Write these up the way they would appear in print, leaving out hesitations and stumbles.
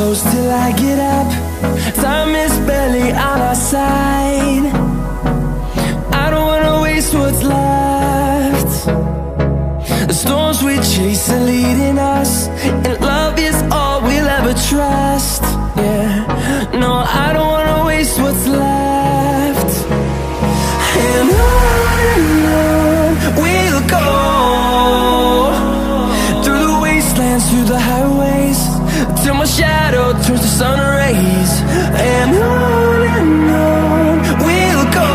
close till I get up. Time is barely on our side. I don't wanna waste what's left. The storms we chase are leading us, and love is all we'll ever trust. Yeah, no, I don't wanna waste what's left. And on we'll go, through the wastelands, through the highways, till my shadow turns to sun rays. And on we'll go,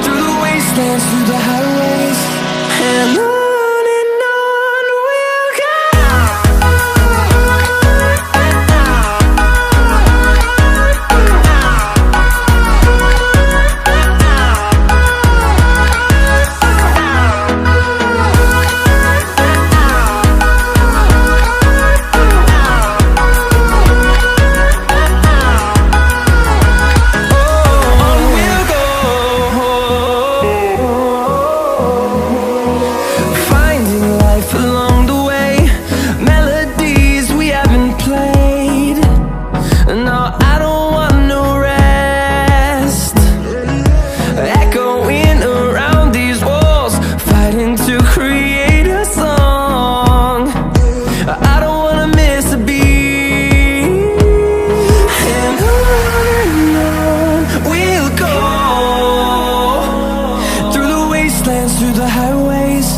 through the wastelands, through the highways, and on we'll go. Through the highways,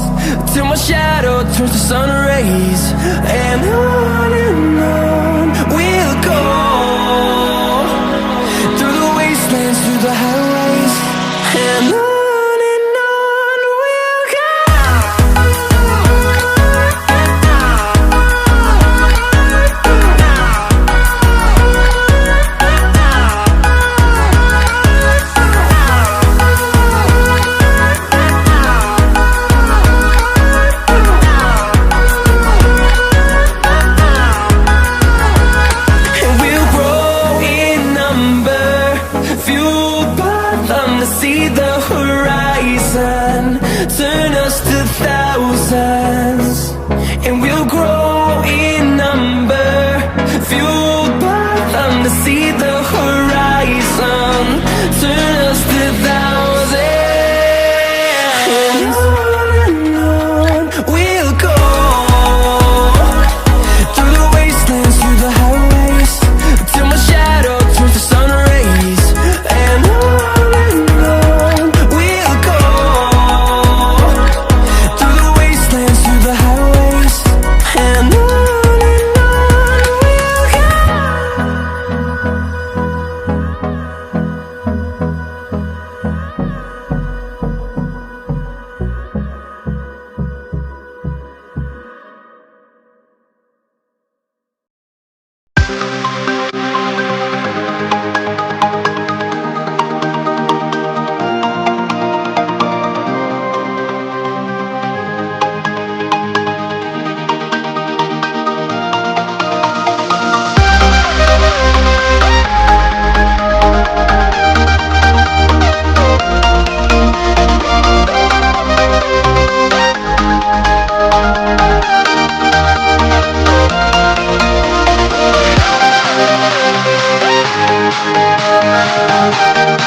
till my shadow turns to sun rays. And on we'll go, through the wastelands, through the highways, and on we'll go. See the horizon turn us to thousands, and we'll grow in number, fueled by them. To see the horizon turn us to thousands, and on we'll go, through the wastelands, through the highways, till my shadow turns to sun rays. And We'll be right back.